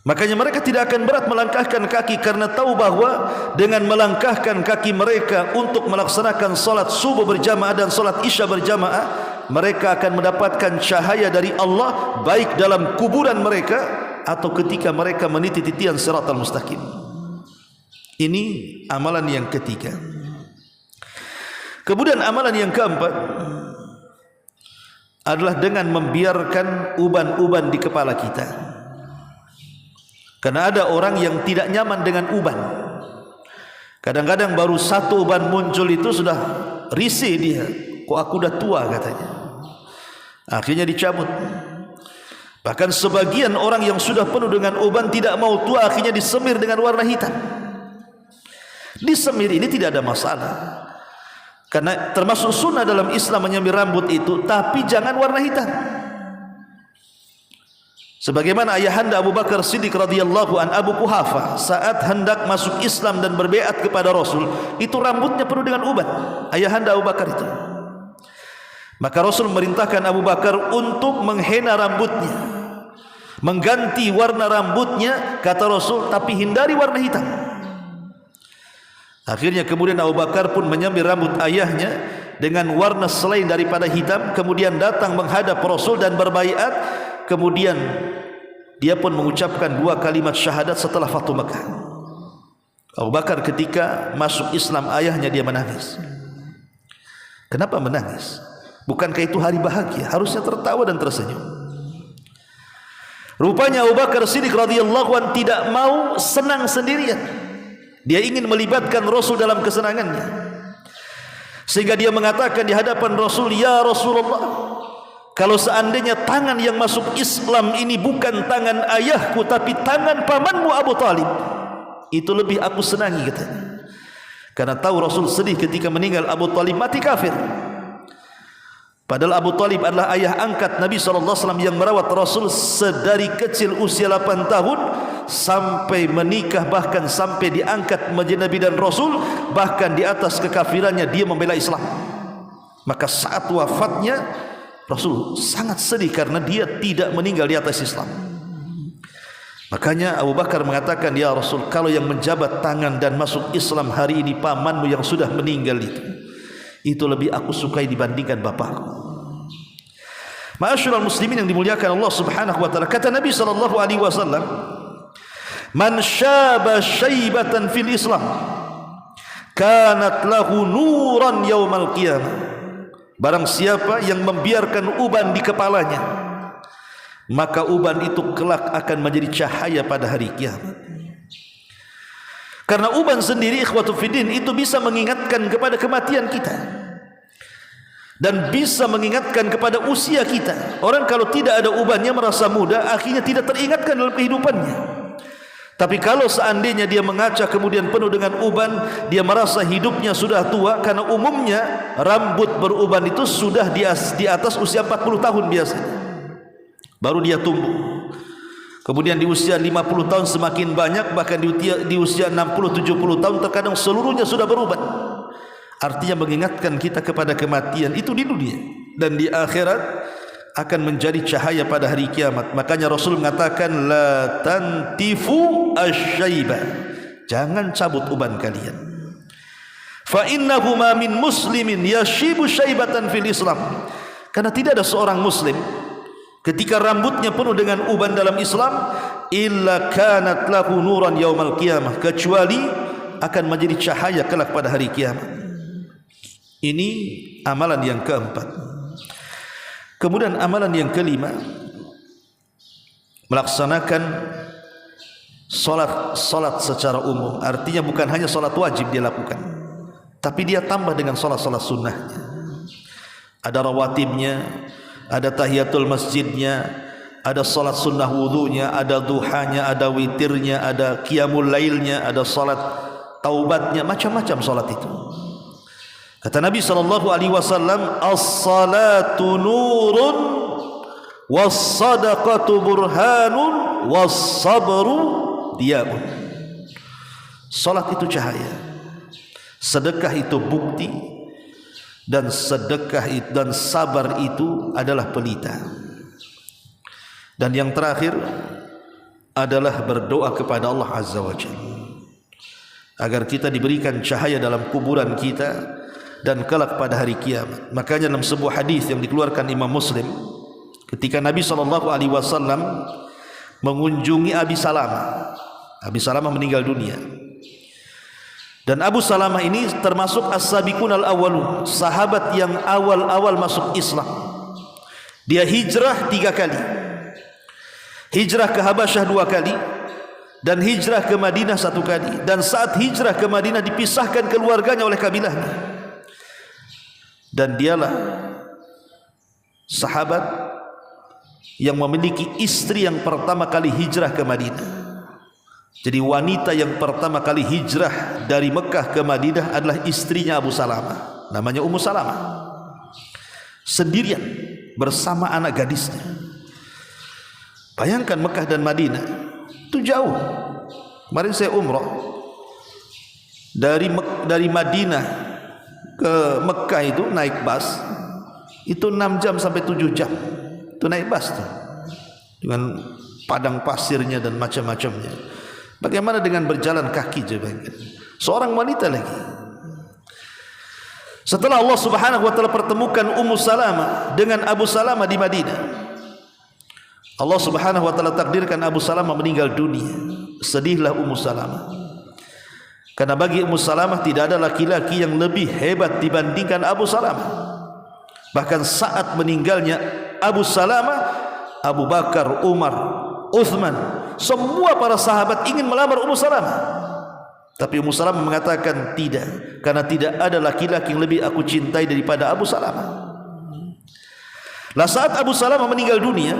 Makanya mereka tidak akan berat melangkahkan kaki, karena tahu bahwa dengan melangkahkan kaki mereka untuk melaksanakan salat subuh berjamaah dan salat isya berjamaah, mereka akan mendapatkan cahaya dari Allah baik dalam kuburan mereka atau ketika mereka meniti titian siratal mustaqim. Ini amalan yang ketiga. Kemudian amalan yang keempat adalah dengan membiarkan uban-uban di kepala kita. Karena ada orang yang tidak nyaman dengan uban. Kadang-kadang baru satu uban muncul itu sudah risih dia. Kok aku dah tua katanya. Akhirnya dicabut. Bahkan sebagian orang yang sudah penuh dengan uban tidak mau tua, akhirnya disemir dengan warna hitam. Disemir ini tidak ada masalah. Karena termasuk sunnah dalam Islam menyemir rambut itu, tapi jangan warna hitam. Sebagaimana ayahanda Abu Bakar Siddiq radhiyallahu an, Abu Quhafah, saat hendak masuk Islam dan berbeat kepada Rasul, itu rambutnya penuh dengan uban. Ayahanda Abu Bakar itu. Maka Rasul memerintahkan Abu Bakar untuk menghena rambutnya, mengganti warna rambutnya, kata Rasul, tapi hindari warna hitam. Akhirnya kemudian Abu Bakar pun menyamir rambut ayahnya dengan warna selain daripada hitam, kemudian datang menghadap Rasul dan berbaiat. Kemudian dia pun mengucapkan dua kalimat syahadat setelah Fathu Makkah. Abu Bakar ketika masuk Islam, ayahnya dia menangis. Kenapa menangis? Bukankah itu hari bahagia? Harusnya tertawa dan tersenyum. Rupanya Abu Bakar Siddiq radhiyallahu anhu tidak mau senang sendirian. Dia ingin melibatkan Rasul dalam kesenangannya. Sehingga dia mengatakan di hadapan Rasul, "Ya Rasulullah, kalau seandainya tangan yang masuk Islam ini bukan tangan ayahku tapi tangan pamanmu Abu Talib, itu lebih aku senangi," katanya. Karena tahu Rasul sedih ketika meninggal Abu Talib mati kafir. Padahal Abu Talib adalah ayah angkat Nabi SAW yang merawat Rasul sedari kecil usia 8 tahun sampai menikah, bahkan sampai diangkat menjadi Nabi dan Rasul, bahkan di atas kekafirannya dia membela Islam. Maka saat wafatnya Rasul sangat sedih karena dia tidak meninggal di atas Islam. Makanya Abu Bakar mengatakan, "Ya Rasul, kalau yang menjabat tangan dan masuk Islam hari ini pamanmu yang sudah meninggal itu lebih aku sukai dibandingkan bapakku." Ma'asyiral muslimin yang dimuliakan Allah Subhanahu wa taala, kata Nabi sallallahu alaihi wasallam, "Man syaba syaibatan fil Islam kanat lahu nuran yaumal qiyamah." Barang siapa yang membiarkan uban di kepalanya, maka uban itu kelak akan menjadi cahaya pada hari kiamat. Karena uban sendiri, ikhwatu fiddin, itu bisa mengingatkan kepada kematian kita dan bisa mengingatkan kepada usia kita. Orang kalau tidak ada ubannya merasa muda, akhirnya tidak teringatkan dalam kehidupannya. Tapi kalau seandainya dia mengaca kemudian penuh dengan uban, dia merasa hidupnya sudah tua. Karena umumnya rambut beruban itu sudah di atas usia 40 tahun biasanya, baru dia tumbuh. Kemudian di usia 50 tahun semakin banyak, bahkan di usia 60-70 tahun terkadang seluruhnya sudah beruban. Artinya mengingatkan kita kepada kematian itu di dunia, dan di akhirat akan menjadi cahaya pada hari kiamat. Makanya Rasul mengatakan, "La tantifu asy-syaibah." Jangan cabut uban kalian. Fa innahu ma min muslimin yashibu syaibatan fil Islam. Karena tidak ada seorang muslim ketika rambutnya penuh dengan uban dalam Islam, illa kanat lahu nuran yaumal qiyamah, kecuali akan menjadi cahaya kelak pada hari kiamat. Ini amalan yang keempat. Kemudian amalan yang kelima, melaksanakan solat secara umum. Artinya bukan hanya solat wajib dia lakukan, tapi dia tambah dengan solat-solat sunnahnya. Ada rawatibnya, ada tahiyatul masjidnya, ada solat sunnah wudunya, ada duhanya, ada witirnya, ada qiyamul lailnya, ada solat taubatnya, macam-macam solat itu. Kata Nabi SAW, as-salatu nurun, was-sadaqatu burhanun, was-sabru diyaun. Salat itu cahaya, sedekah itu bukti, dan sedekah itu dan sabar itu adalah pelita. Dan yang terakhir adalah berdoa kepada Allah Azza wa Jalla agar kita diberikan cahaya dalam kuburan kita dan kelak pada hari kiamat. Makanya dalam sebuah hadis yang dikeluarkan Imam Muslim, ketika Nabi SAW mengunjungi Abi Salamah meninggal dunia. Dan Abu Salamah ini termasuk as-sabiqun al-awwalun, sahabat yang awal-awal masuk Islam. Dia hijrah 3 kali. Hijrah ke Habasyah 2 kali, dan hijrah ke Madinah 1 kali. Dan saat hijrah ke Madinah dipisahkan keluarganya oleh kabilahnya. Dan dialah sahabat yang memiliki istri yang pertama kali hijrah ke Madinah. Jadi wanita yang pertama kali hijrah dari Mekah ke Madinah adalah istrinya Abu Salamah, namanya Ummu Salamah, sendirian bersama anak gadisnya. Bayangkan Mekah dan Madinah itu jauh. Kemarin saya umrah dari Madinah ke Mekah itu naik bus, itu 6 jam sampai 7 jam. Itu naik bus tuh, dengan padang pasirnya dan macam-macamnya. Bagaimana dengan berjalan kaki coba? Seorang wanita lagi. Setelah Allah Subhanahu wa taala pertemukan Ummu Salamah dengan Abu Salamah di Madinah, Allah Subhanahu wa taala takdirkan Abu Salamah meninggal dunia. Sedihlah Ummu Salamah, karena bagi Ummu Salamah tidak ada laki-laki yang lebih hebat dibandingkan Abu Salamah. Bahkan saat meninggalnya Abu Salamah, Abu Bakar, Umar, Uthman, semua para sahabat ingin melamar Ummu Salamah. Tapi Ummu Salamah mengatakan tidak, karena tidak ada laki-laki yang lebih aku cintai daripada Abu Salamah. Lah saat Abu Salamah meninggal dunia,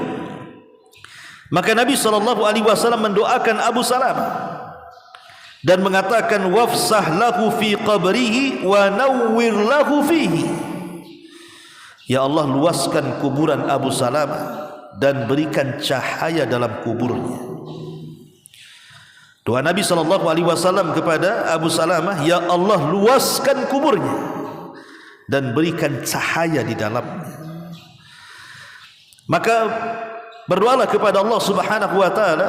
maka Nabi SAW mendoakan Abu Salamah dan mengatakan, wafsah lahu fi qabrihi wa nawwir lahu fihi. Ya Allah, luaskan kuburan Abu Salamah dan berikan cahaya dalam kuburnya. Doa Nabi SAW kepada Abu Salamah, ya Allah, luaskan kuburnya dan berikan cahaya di dalamnya. Maka berdoalah kepada Allah Subhanahu wa taala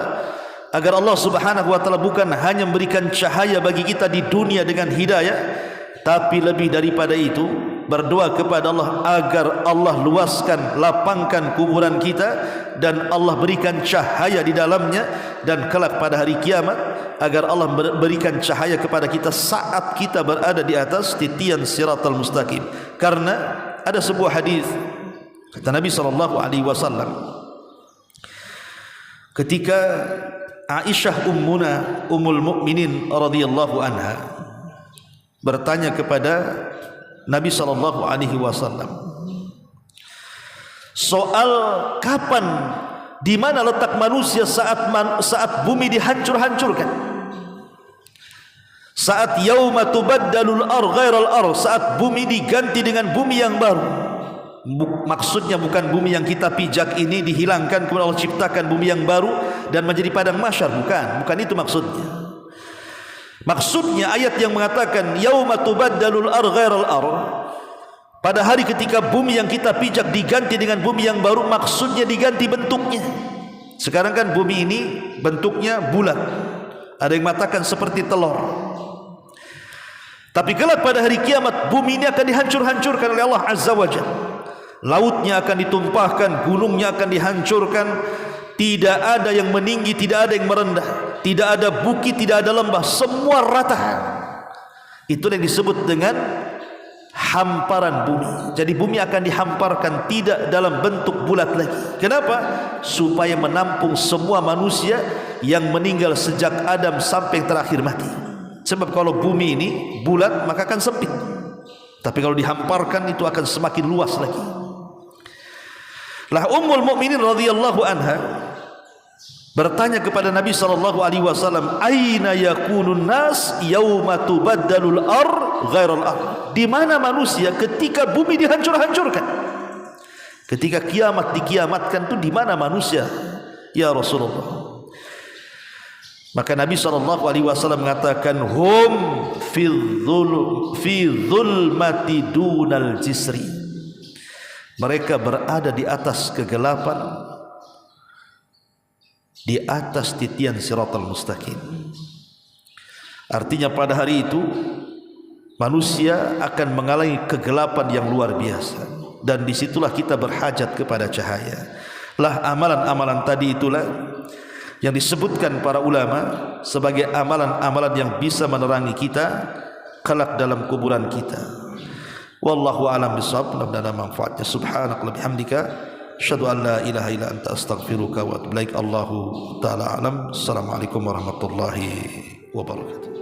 agar Allah Subhanahu wa taala bukan hanya memberikan cahaya bagi kita di dunia dengan hidayah, tapi lebih daripada itu berdoa kepada Allah agar Allah luaskan, lapangkan kuburan kita dan Allah berikan cahaya di dalamnya, dan kelak pada hari kiamat agar Allah berikan cahaya kepada kita saat kita berada di atas titian siratal mustaqim. Karena ada sebuah hadis kata Nabi SAW, ketika Aisyah ummul mukminin radhiyallahu anha bertanya kepada Nabi SAW soal kapan, di mana letak manusia saat bumi dihancur-hancurkan, saat yauma tubaddalul ardh ghairal ardh, saat bumi diganti dengan bumi yang baru. Maksudnya bukan bumi yang kita pijak ini dihilangkan kemudian Allah ciptakan bumi yang baru dan menjadi padang mahsyar, bukan itu maksudnya. Maksudnya ayat yang mengatakan yauma tubaddalul ardh ghairal ardh, pada hari ketika bumi yang kita pijak diganti dengan bumi yang baru, maksudnya diganti bentuknya. Sekarang kan bumi ini bentuknya bulat, ada yang mengatakan seperti telur. Tapi kelak pada hari kiamat bumi ini akan dihancur-hancurkan oleh Allah Azza wa Jalla. lautnya akan ditumpahkan, gunungnya akan dihancurkan, tidak ada yang meninggi, tidak ada yang merendah, tidak ada bukit, tidak ada lembah, semua rata. Itu yang disebut dengan hamparan bumi. Jadi bumi akan dihamparkan, tidak dalam bentuk bulat lagi. Kenapa? Supaya menampung semua manusia yang meninggal sejak Adam sampai yang terakhir mati. Sebab kalau bumi ini bulat maka akan sempit, tapi kalau dihamparkan itu akan semakin luas lagi. Lah Ummul Mukminin radhiyallahu anha bertanya kepada Nabi sallallahu alaihi wasallam, "Aina yakunun nas yauma tubaddalul ardh ghairal ardh?" Di mana manusia ketika bumi dihancur-hancurkan? Ketika kiamat dikiamatkan itu di mana manusia? Ya Rasulullah. Maka Nabi sallallahu alaihi wasallam mengatakan, "Hum fi dhulmati dunal jisri." Mereka berada di atas kegelapan, di atas titian siratal mustaqim. Artinya pada hari itu manusia akan mengalami kegelapan yang luar biasa, dan disitulah kita berhajat kepada cahaya. Lah amalan-amalan tadi itulah yang disebutkan para ulama sebagai amalan-amalan yang bisa menerangi kita kelak dalam kuburan kita. Wallahu a'lam bishawab. Mudah-mudahan manfaatnya. Subhanakallahumma wa bihamdika asyhadu an la ilaha illa anta astaghfiruka wa atubu ilaik. Allahu ta'ala a'lam. Assalamualaikum warahmatullahi wabarakatuh.